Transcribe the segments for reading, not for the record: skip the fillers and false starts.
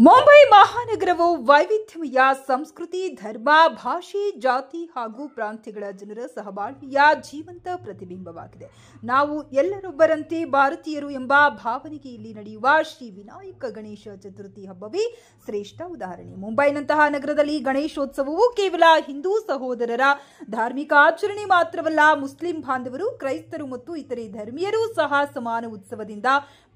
ಮುಂಬೈ ಮಹಾನಗರವು ವೈವಿಧ್ಯಮಯ ಸಂಸ್ಕೃತಿ, ಧರ್ಮ, ಭಾಷೆ, ಜಾತಿ ಹಾಗೂ ಪ್ರಾಂತ್ಯಗಳ ಜನರ ಸಹಬಾಳ್ವೆಯ ಜೀವಂತ ಪ್ರತಿಬಿಂಬವಾಗಿದೆ. ನಾವು ಎಲ್ಲರೊಬ್ಬರಂತೆ ಭಾರತೀಯರು ಎಂಬ ಭಾವನೆಗೆ ಇಲ್ಲಿ ನಡೆಯುವ ಶ್ರೀ ವಿನಾಯಕ ಗಣೇಶ ಚತುರ್ಥಿ ಹಬ್ಬವೇ ಶ್ರೇಷ್ಠ ಉದಾಹರಣೆ. ಮುಂಬೈನಂತಹ ನಗರದಲ್ಲಿ ಗಣೇಶೋತ್ಸವವು ಕೇವಲ ಹಿಂದೂ ಸಹೋದರರ ಧಾರ್ಮಿಕ ಆಚರಣೆ ಮಾತ್ರವಲ್ಲ, ಮುಸ್ಲಿಂ ಬಾಂಧವರು, ಕ್ರೈಸ್ತರು ಮತ್ತು ಇತರೆ ಧರ್ಮೀಯರು ಸಹ ಸಮಾನ ಉತ್ಸವದಿಂದ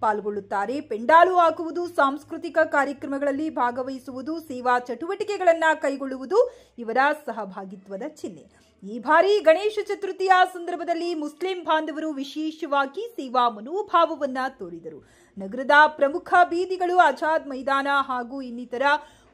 ಪಾಲ್ಗೊಳ್ಳುತ್ತಾರೆ. ಪೆಂಡಾಲು ಹಾಕುವುದು, ಸಾಂಸ್ಕೃತಿಕ ಕಾರ್ಯಕ್ರಮಗಳಲ್ಲಿ ಭಾಗವಹಿಸುವುದು, ಸೇವಾ ಚಟುವಟಿಕೆಗಳನ್ನು ಕೈಗೊಳ್ಳುವುದು ಇವರ ಸಹಭಾಗಿತ್ವದ ಚಿಹ್ನೆ. ಈ ಬಾರಿ ಗಣೇಶ ಚತುರ್ಥಿಯ ಸಂದರ್ಭದಲ್ಲಿ ಮುಸ್ಲಿಂ ಬಾಂಧವರು ವಿಶೇಷವಾಗಿ ಸೇವಾ ಮನೋಭಾವವನ್ನ ತೋರಿದರು. ನಗರದ ಪ್ರಮುಖ ಬೀದಿಗಳು, ಆಜಾದ್ ಮೈದಾನ ಹಾಗೂ ಇನ್ನಿತರ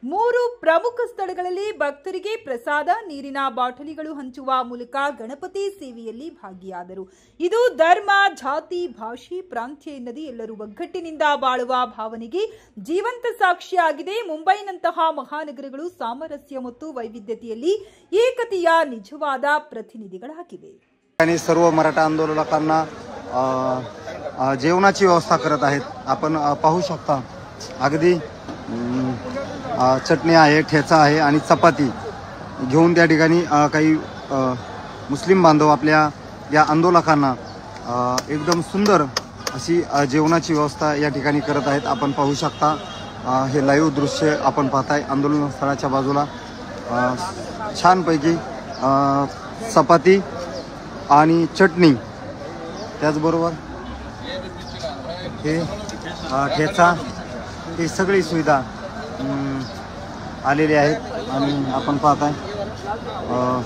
3 ಪ್ರಮುಖ ಸ್ಥಳಗಳಲ್ಲಿ ಭಕ್ತರಿಗೆ ಪ್ರಸಾದ, ನೀರಿನ ಬಾಟಲಿಗಳು ಹಂಚುವ ಮೂಲಕ ಗಣಪತಿ ಸೇವೆಯಲ್ಲಿ ಭಾಗಿಯಾದರು. ಇದು ಧರ್ಮ, ಜಾತಿ, ಭಾಷೆ, ಪ್ರಾಂತ್ಯ ಎನ್ನದೇ ಎಲ್ಲರೂ ಒಗ್ಗಟ್ಟಿನಿಂದ ಬಾಳುವ ಭಾವನೆಗೆ ಜೀವಂತ ಸಾಕ್ಷಿಯಾಗಿದೆ. ಮುಂಬೈನಂತಹ ಮಹಾನಗರಗಳು ಸಾಮರಸ್ಯ ಮತ್ತು ವೈವಿಧ್ಯತೆಯಲ್ಲಿ ಏಕತೆಯ ನಿಜವಾದ ಪ್ರತಿನಿಧಿಗಳಾಗಿವೆ. सर्व मराठा आंदोलकांना जेवणाची व्यवस्था करत आहेत. आपण पाहू शकता अगदी चटणी आहे, ठेचा आहे आणि चपाती घेऊन त्या ठिकाणी काही मुस्लिम बांधव आपल्या या आंदोलकांना एकदम सुंदर अशी जेवणाची व्यवस्था या ठिकाणी करत आहेत. आपण पाहू शकता हे लाईव्ह दृश्य आपण पाहताय. आंदोलन स्थळाच्या बाजूला छानपैकी चपाती आणि चटणी, त्याचबरोबर हे ठेचा, ही सगळी सुविधा आलेली आहेत. आणि आपण पाहताय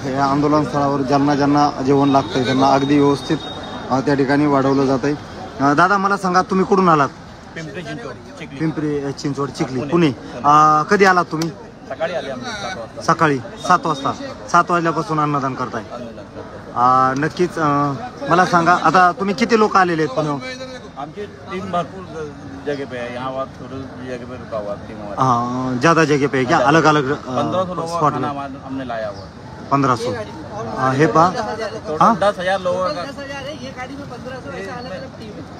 हे आंदोलन स्थळावर ज्यांना जेवण लागतंय त्यांना अगदी व्यवस्थित त्या ठिकाणी वाढवलं जात आहे. दादा, मला सांगा, तुम्ही कुठून आलात? पिंपरी चिंचवड, चिखली, पुणे. कधी आलात तुम्ही? सकाळी 7 वाजता. 7 वाजल्यापासून अन्नदान करताय. नक्कीच मला सांगा, आता तुम्ही किती लोक आलेले आहेत? पण आमची टीम भरपूर जगह पे है. यहाँ वहाँ थोड़ी जगह पे रुका हुआ टीम. ज्यादा जगह पे है क्या? अलग अलग 1500 स्पॉट लोगों का हमने लाया हुआ. 1500. हे पहा, 10,000 लोगों का ये गाड़ी में 1500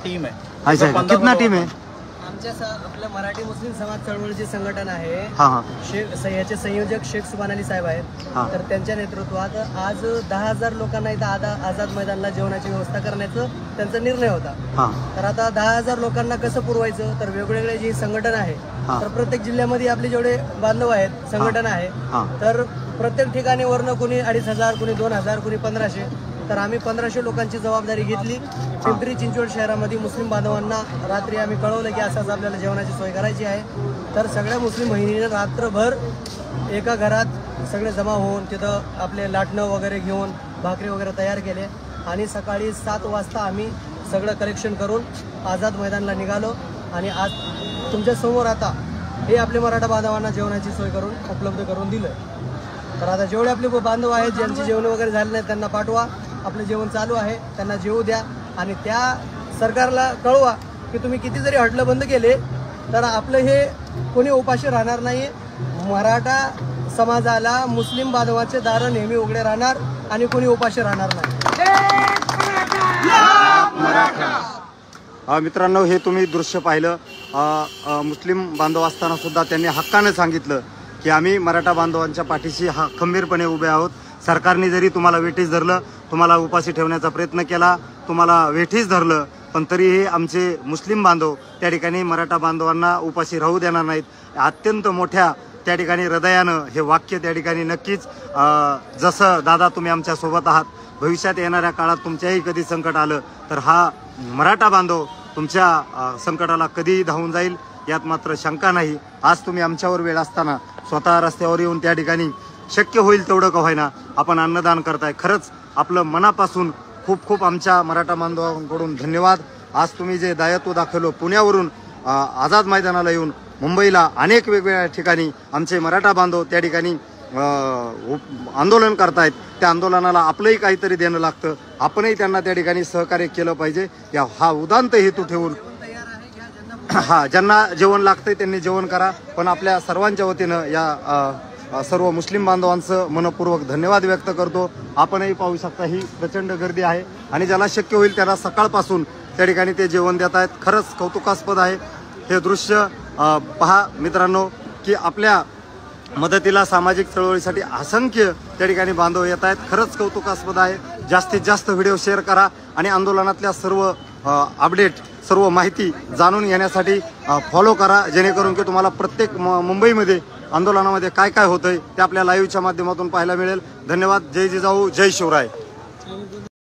टीम है. ऐसा है? कितना टीम है? आपलं मराठी मुस्लिम समाज चळवळीचे संघटन आहे. याचे संयोजक शेख सुभान अली साहेब आहेत. तर त्यांच्या नेतृत्वात आज 10,000 लोकांना इथं आझाद मैदानला जेवणाची व्यवस्था करण्याचा त्यांचा निर्णय होता. तर आता 10,000 लोकांना कसं पुरवायचं, तर वेगवेगळे जे संघटन आहे, तर प्रत्येक जिल्ह्यामध्ये आपले जेवढे बांधव आहेत, संघटन आहे, तर प्रत्येक ठिकाणी वरनं कुणी 2,500, कुणी 2,000, कुणी 1,500. तर आम्ही 1,500 लोकांची जबाबदारी घेतली. पिंपरी चिंचवड शहरामध्ये मुस्लिम बांधवांना रात्री आम्ही कळवलं की असंच आपल्याला जेवणाची सोय करायची आहे. तर सगळ्या मुस्लिम महिलांनी रात्रभर एका घरात सगळे जमा होऊन तिथं आपले लाटणं वगैरे घेऊन भाकरी वगैरे तयार केले. आणि सकाळी 7 वाजता आम्ही सगळं कलेक्शन करून आझाद मैदानला निघालो. आणि आज तुमच्या समोर आता हे आपले मराठा बांधवांना जेवणाची सोय करून उपलब्ध करून दिलं. तर आता जेवढे आपले बांधव आहेत ज्यांची जेवण वगैरे झाले नाही त्यांना पाठवा. आपलं जेवण चालू आहे, त्यांना जेवू द्या. आणि त्या सरकारला कळवा की तुम्ही किती जरी हटलं बंद केले तर आपलं हे कोणी उपाशी राहणार नाही. मराठा समाजाला मुस्लिम बांधवाचे दार नेहमी उघडे राहणार आणि कोणी उपाशी राहणार नाही. मित्रांनो, हे तुम्ही दृश्य पाहिलं. मुस्लिम बांधव असताना सुद्धा त्यांनी हक्काने सांगितलं की आम्ही मराठा बांधवांच्या पाठीशी खंबीरपणे उभे आहोत. सरकारने जरी तुम्हाला वेठीस धरलं, तुम्हाला उपाशी ठेवण्याचा प्रयत्न केला, तुम्हाला वेठीस धरलं, पण तरीही आमचे मुस्लिम बांधव त्या ठिकाणी मराठा बांधवांना उपाशी राहू देणार नाहीत. अत्यंत मोठ्या त्या ठिकाणी हृदयानं हे वाक्य त्या ठिकाणी नक्कीच जसं दादा तुम्ही आमच्या सोबत आहात, भविष्यात येणाऱ्या काळात तुमच्याही कधी संकट आलं तर हा मराठा बांधव तुमच्या संकटाला कधीही धावून जाईल, यात मात्र शंका नाही. आज तुम्ही आमच्यावर वेळ असताना स्वतः रस्त्यावर येऊन त्या ठिकाणी शक्य होईल तेवढं का होईना आपण अन्नदान करताय. खरंच आपलं मनापासून खूप खूप आमच्या मराठा बांधवांकडून धन्यवाद. आज तुम्ही जे दायित्व दाखवलं, पुण्यावरून आझाद मैदानाला येऊन मुंबईला अनेक वेगवेगळ्या ठिकाणी आमचे मराठा बांधव त्या ठिकाणी आंदोलन करतायत. त्या आंदोलनाला आपलंही काहीतरी देणं लागतं. आपणही त्यांना त्या ठिकाणी सहकार्य केलं पाहिजे. हा उदांत हेतू ठेवून ज्यांना जेवण लागतंय त्यांनी जेवण करा. पण आपल्या सर्वांच्या वतीनं या सर्व मुस्लिम बांधवांचं मनपूर्वक धन्यवाद व्यक्त करतो. आपणही पाहू शकता ही प्रचंड गर्दी आहे आणि ज्याला शक्य होईल त्याला सकाळपासून त्या ठिकाणी ते जेवण देत आहेत. खरंच कौतुकास्पद आहे. हे दृश्य पहा मित्रांनो की आपल्या मदतीला सामाजिक चळवळीसाठी असंख्य त्या ठिकाणी बांधव येत आहेत. खरंच कौतुकास्पद आहे. जास्तीत जास्त व्हिडिओ शेअर करा आणि आंदोलनातल्या सर्व अपडेट सर्व माहिती जाणून घेण्यासाठी फॉलो करा, जेणेकरून की तुम्हाला प्रत्येक मुंबईमध्ये आंदोलनामध्ये काय काय होतंय ते आपल्या लाईव्हच्या माध्यमातून पाहायला मिळेल. धन्यवाद. जय जिजाऊ, जय शिवराय.